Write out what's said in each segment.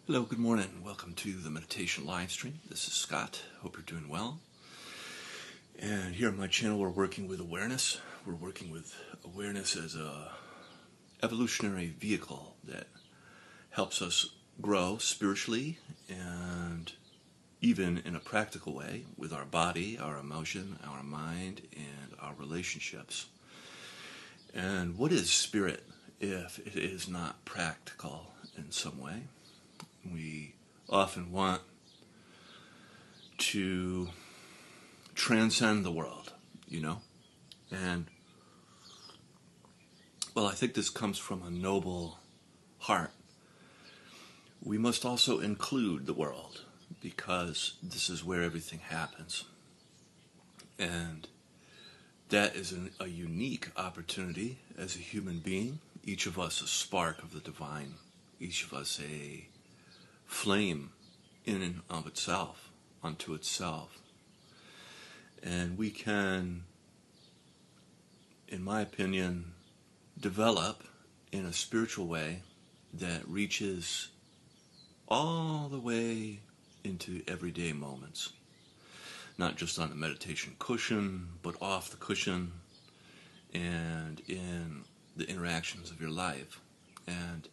Hello, good morning. Welcome to the meditation live stream. This is Scott. Hope you're doing well. And here on my channel, we're working with awareness. We're working with awareness as a evolutionary vehicle that helps us grow spiritually and even in a practical way with our body, our emotion, our mind, and our relationships. And what is spirit if it is not practical in some way? We often want to transcend the world, and I think this comes from a noble heart. We must also include the world because this is where everything happens, and that is a unique opportunity as a human being. Each of us a spark of the divine, each of us a flame in and of itself, unto itself. And we can, in my opinion, develop in a spiritual way that reaches all the way into everyday moments. Not just on the meditation cushion, but off the cushion and in the interactions of your life. And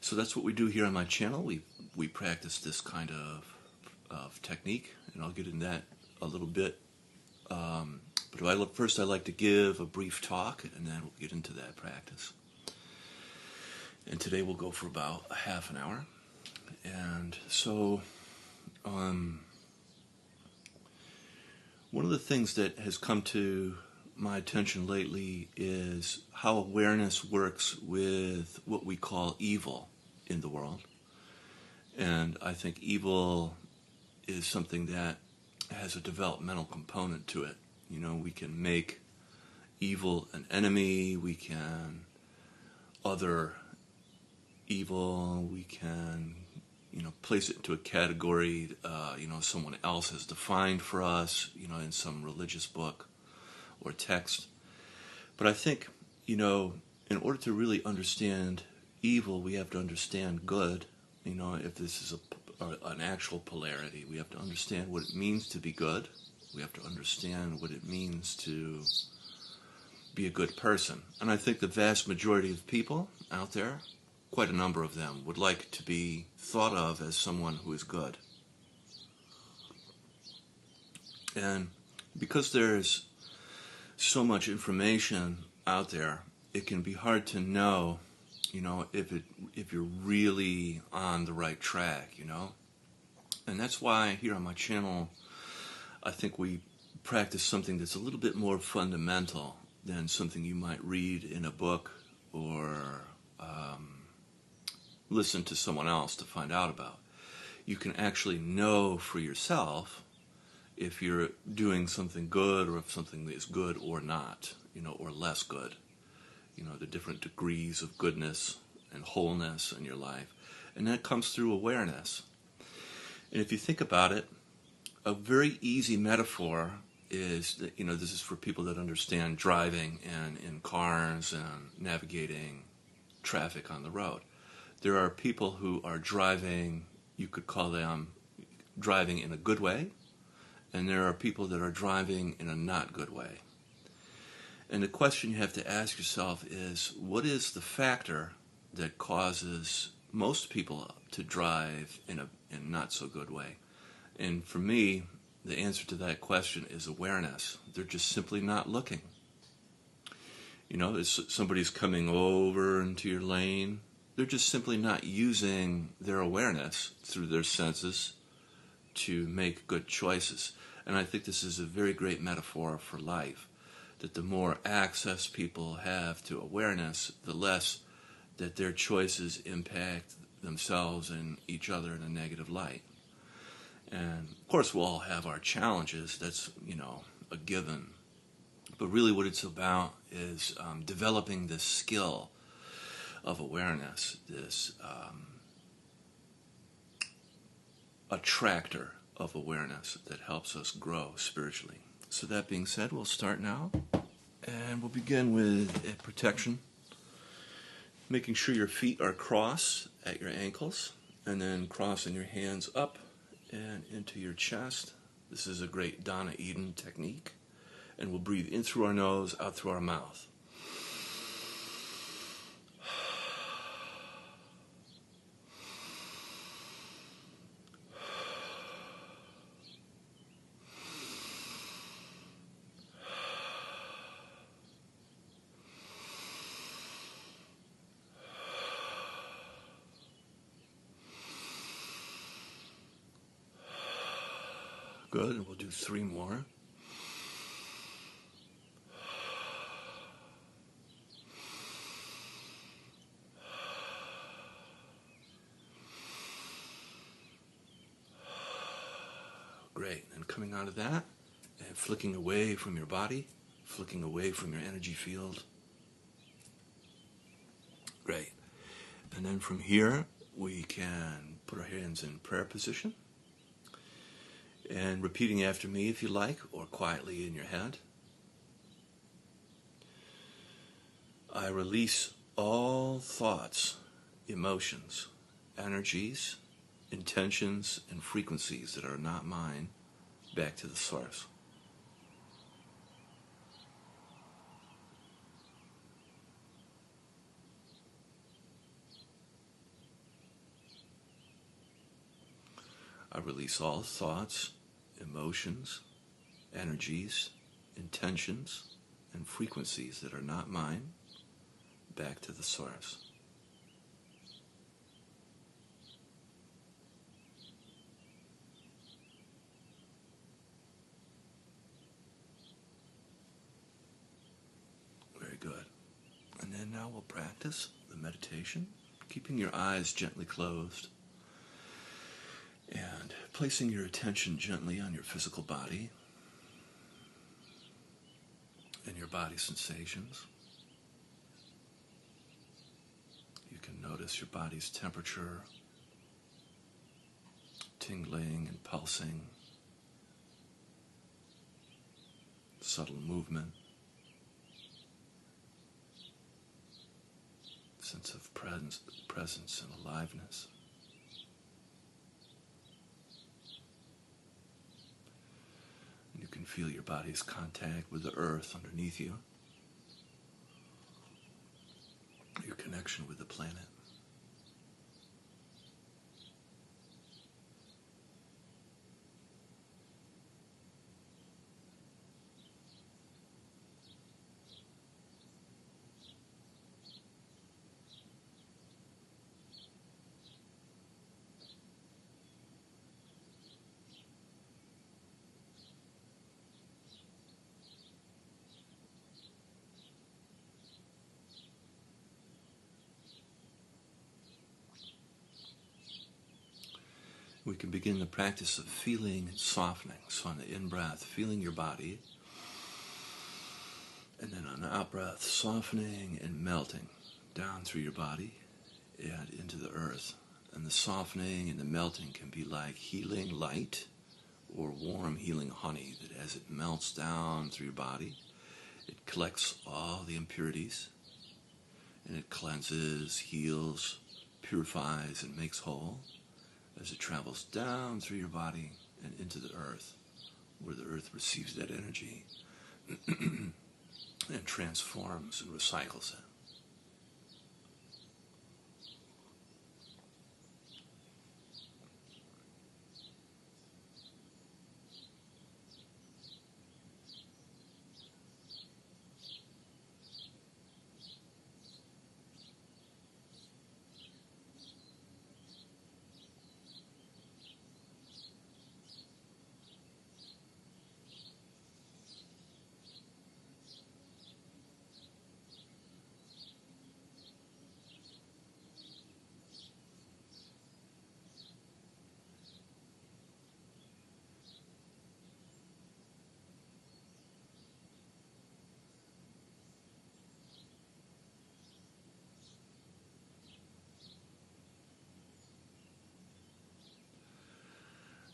so that's what we do here on my channel. We practice this kind of technique, and I'll get into that a little bit. But first I like to give a brief talk, and then we'll get into that practice. And today we'll go for about a half an hour. And so one of the things that has come to my attention lately is how awareness works with what we call evil in the world. And I think evil is something that has a developmental component to it. We can make evil an enemy, we can other evil, we can place it into a category someone else has defined for us, in some religious book or text. But I think, in order to really understand evil, we have to understand good. If this is an actual polarity, we have to understand what it means to be good. We have to understand what it means to be a good person. And I think the vast majority of people out there, quite a number of them, would like to be thought of as someone who is good. And because there's so much information out there, it can be hard to know, if you're really on the right track, And that's why here on my channel, I think we practice something that's a little bit more fundamental than something you might read in a book or listen to someone else to find out about. You can actually know for yourself if you're doing something good or if something is good or not, or less good. The different degrees of goodness and wholeness in your life. And that comes through awareness. And if you think about it, a very easy metaphor is that, this is for people that understand driving and in cars and navigating traffic on the road. There are people who are driving, you could call them driving in a good way, and there are people that are driving in a not good way. And the question you have to ask yourself is, what is the factor that causes most people to drive in a not so good way? And for me, the answer to that question is awareness. They're just simply not looking. If somebody's coming over into your lane, they're just simply not using their awareness through their senses to make good choices. And I think this is a very great metaphor for life, that the more access people have to awareness, the less that their choices impact themselves and each other in a negative light. And of course we'll all have our challenges, that's a given. But really what it's about is developing this skill of awareness, this attractor of awareness that helps us grow spiritually. So that being said, we'll start now, and we'll begin with protection. Making sure your feet are crossed at your ankles, And then crossing your hands up and into your chest. This is a great Donna Eden technique. And we'll breathe in through our nose, out through our mouth. Good, and we'll do 3 more. Great, and coming out of that, and flicking away from your body, flicking away from your energy field. Great. And then from here, we can put our hands in prayer position. And repeating after me if you like, or quietly in your head. I release all thoughts, emotions, energies, intentions, and frequencies that are not mine back to the source. I release all thoughts, emotions, energies, intentions, and frequencies that are not mine back to the source. Very good. And then now we'll practice the meditation, keeping your eyes gently closed and placing your attention gently on your physical body and your body sensations. You can notice your body's temperature, tingling and pulsing, subtle movement, sense of presence and aliveness. And you can feel your body's contact with the earth underneath you, your connection with the planet. We can begin the practice of feeling and softening. So on the in-breath, feeling your body. And then on the out-breath, softening and melting down through your body and into the earth. And the softening and the melting can be like healing light or warm healing honey that as it melts down through your body, it collects all the impurities and it cleanses, heals, purifies, and makes whole as it travels down through your body and into the earth, where the earth receives that energy and transforms and recycles it.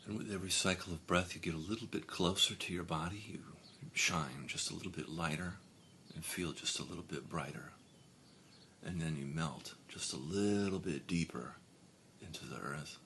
And with every cycle of breath, you get a little bit closer to your body. You shine just a little bit lighter and feel just a little bit brighter. And then you melt just a little bit deeper into the earth.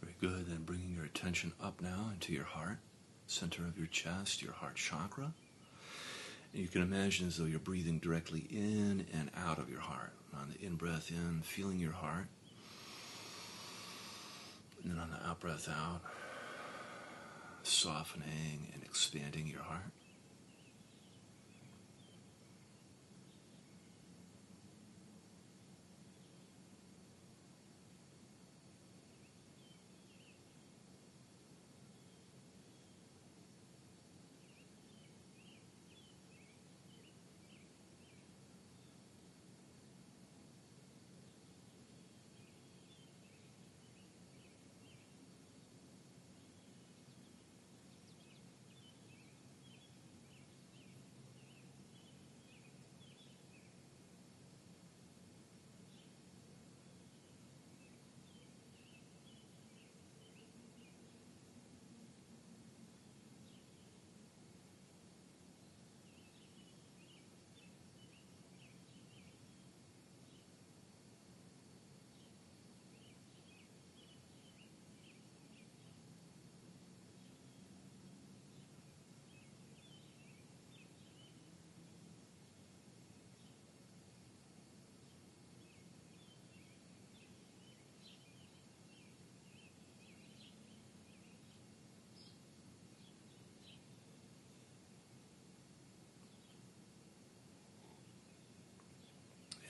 Very good. Then bringing your attention up now into your heart, center of your chest, your heart chakra. And you can imagine as though you're breathing directly in and out of your heart. On the in-breath in, feeling your heart. And then on the out-breath out, softening and expanding your heart.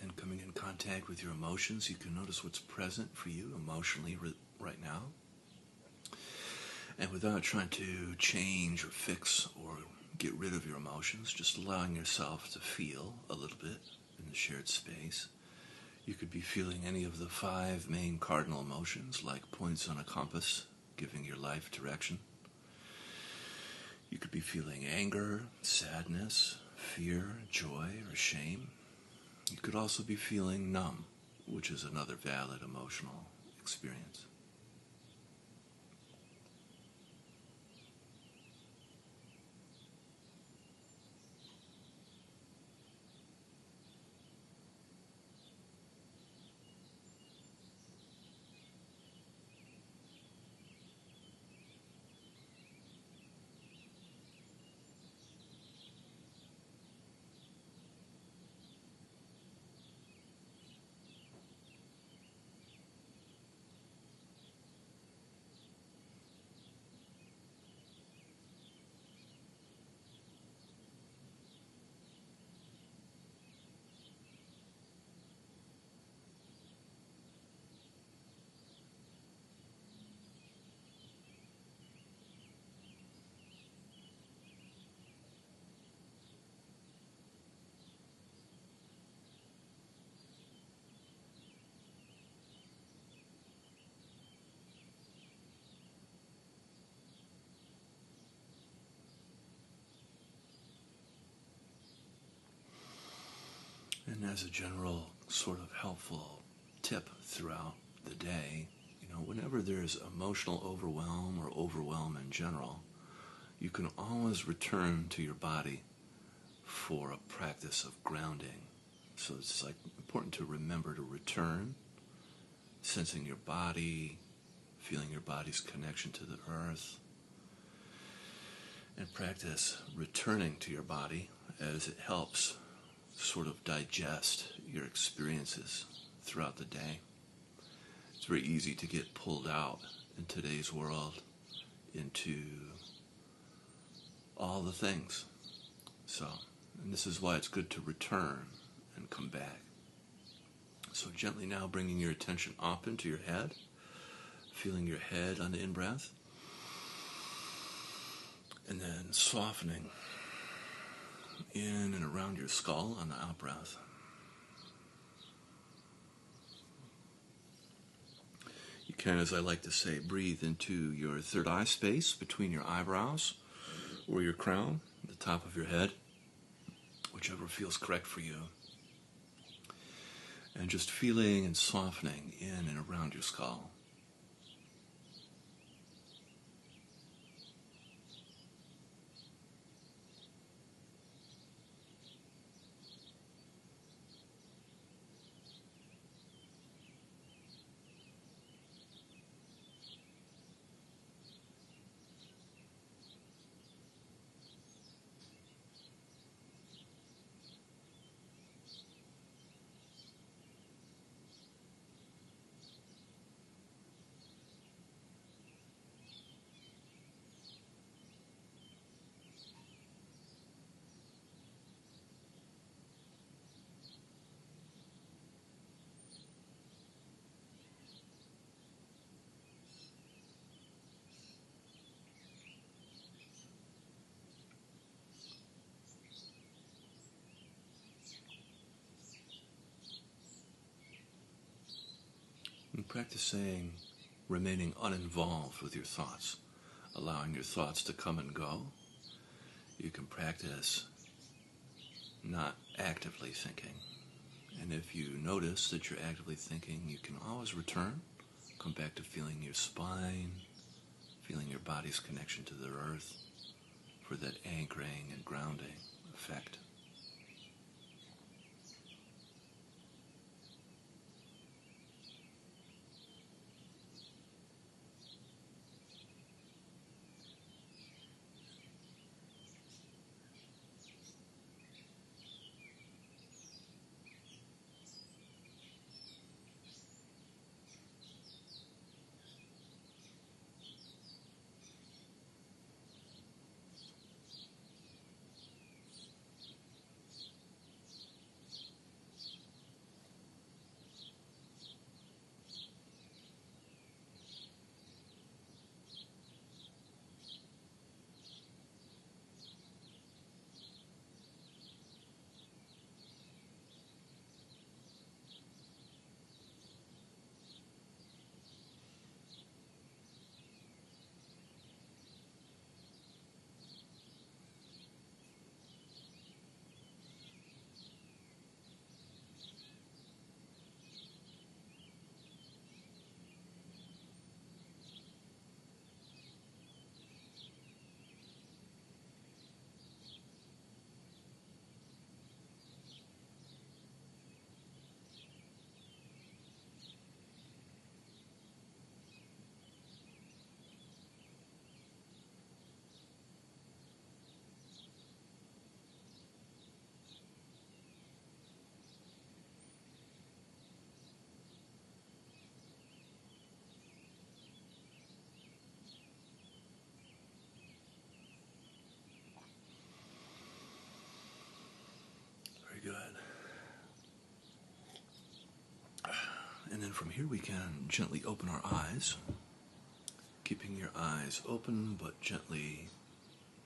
And coming in contact with your emotions, you can notice what's present for you emotionally right now. And without trying to change or fix or get rid of your emotions, just allowing yourself to feel a little bit in the shared space. You could be feeling any of the 5 main cardinal emotions, like points on a compass, giving your life direction. You could be feeling anger, sadness, fear, joy, or shame. You could also be feeling numb, which is another valid emotional experience. And as a general sort of helpful tip throughout the day, whenever there's emotional overwhelm or overwhelm in general, you can always return to your body for a practice of grounding. So it's like important to remember to return, sensing your body, feeling your body's connection to the earth, and practice returning to your body as it helps sort of digest your experiences throughout the day. It's very easy to get pulled out in today's world into all the things. So, and this is why it's good to return and come back. So gently now bringing your attention up into your head, feeling your head on the in-breath, and then softening in and around your skull on the out-breath. You can, as I like to say, breathe into your third eye space between your eyebrows or your crown, the top of your head, whichever feels correct for you. And just feeling and softening in and around your skull. And practice saying, remaining uninvolved with your thoughts, allowing your thoughts to come and go. You can practice not actively thinking. And if you notice that you're actively thinking, you can always return, come back to feeling your spine, feeling your body's connection to the earth for that anchoring and grounding effect. Very good. And then from here we can gently open our eyes, keeping your eyes open but gently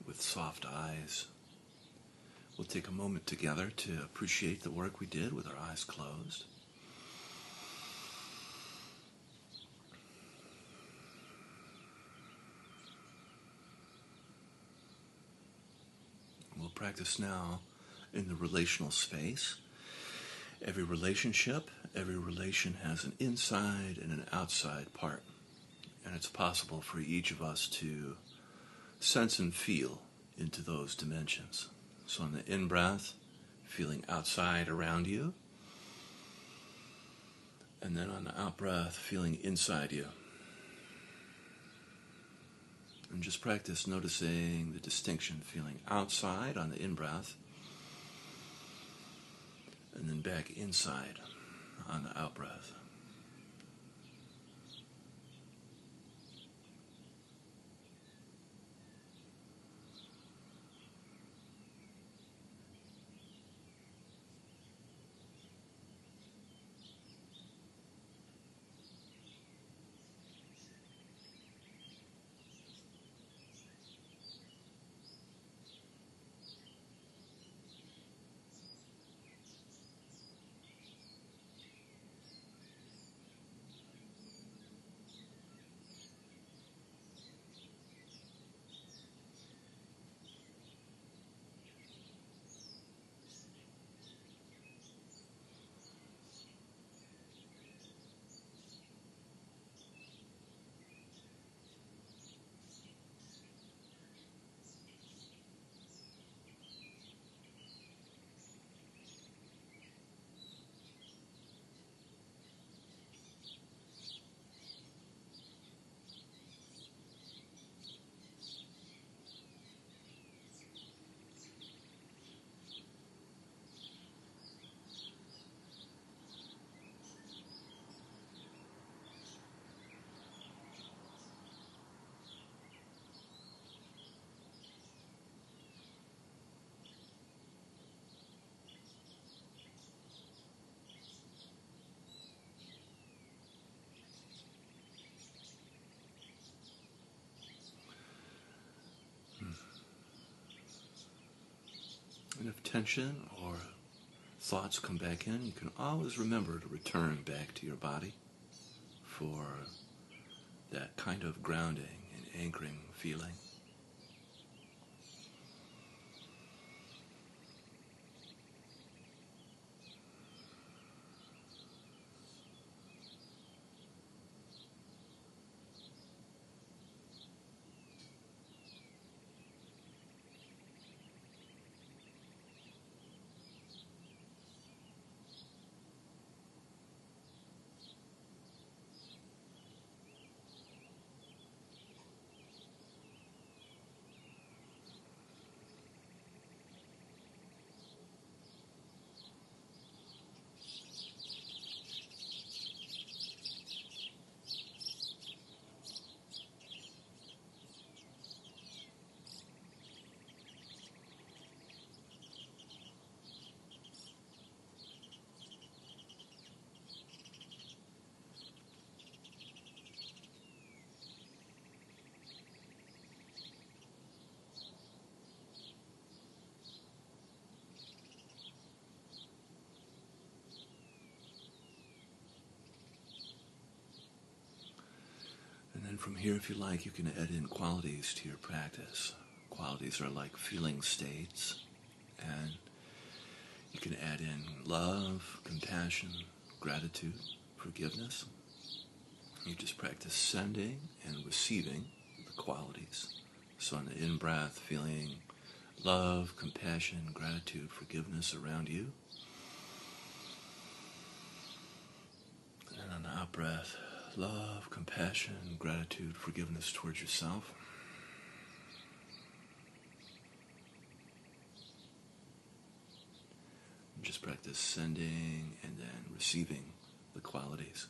with soft eyes. We'll take a moment together to appreciate the work we did with our eyes closed. We'll practice now in the relational space. Every relationship, every relation has an inside and an outside part. And it's possible for each of us to sense and feel into those dimensions. So on the in-breath, feeling outside around you. And then on the out-breath, feeling inside you. And just practice noticing the distinction, feeling outside on the in-breath, and then back inside on the out-breath. And if tension or thoughts come back in, you can always remember to return back to your body for that kind of grounding and anchoring feeling. And then from here, if you like, you can add in qualities to your practice. Qualities are like feeling states, and you can add in love, compassion, gratitude, forgiveness. You just practice sending and receiving the qualities. So on the in-breath, feeling love, compassion, gratitude, forgiveness around you. And on the out-breath, love, compassion, gratitude, forgiveness towards yourself. And just practice sending and then receiving the qualities.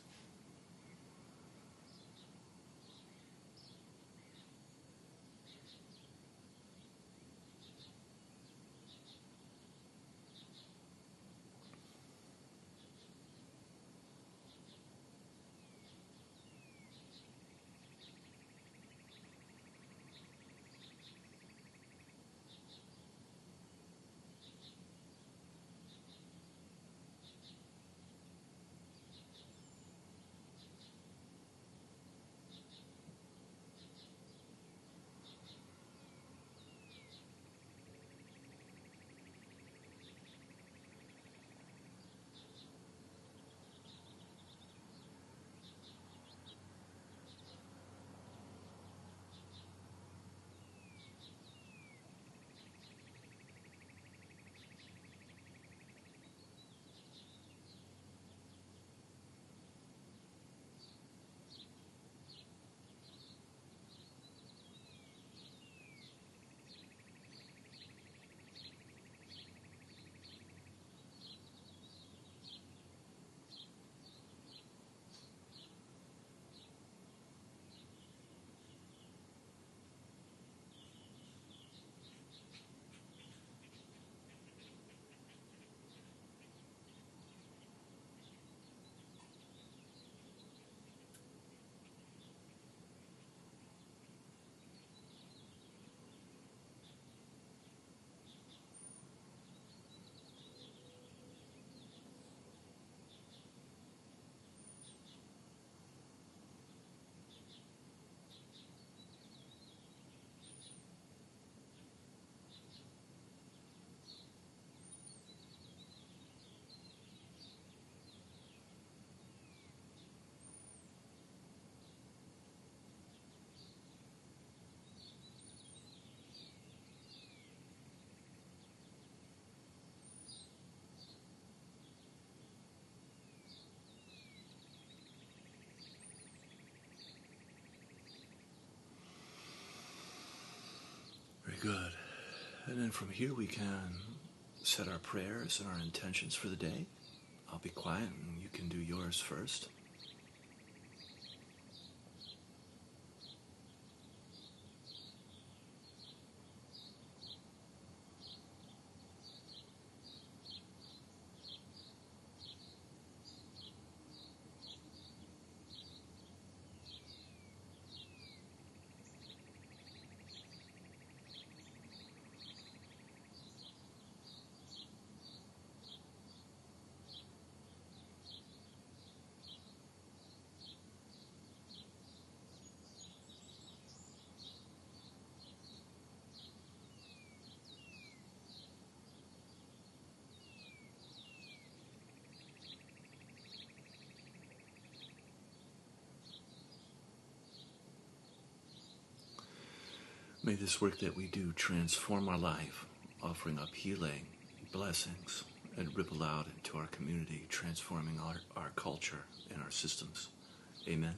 Very good. And then from here we can set our prayers and our intentions for the day. I'll be quiet and you can do yours first. May this work that we do transform our life, offering up healing, blessings, and ripple out into our community, transforming our culture and our systems. Amen.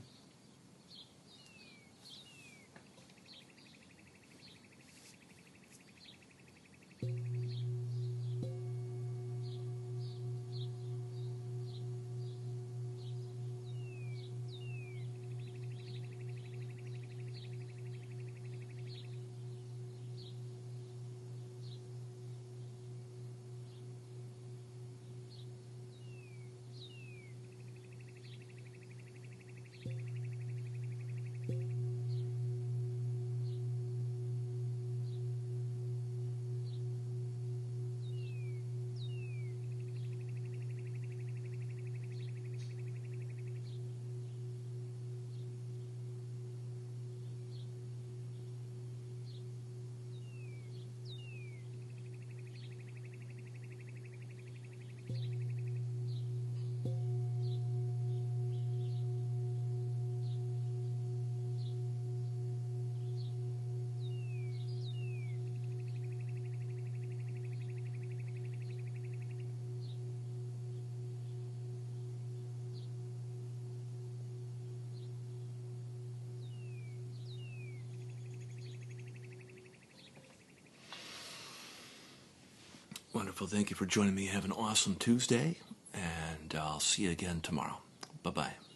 Wonderful. Thank you for joining me. Have an awesome Tuesday, and I'll see you again tomorrow. Bye-bye.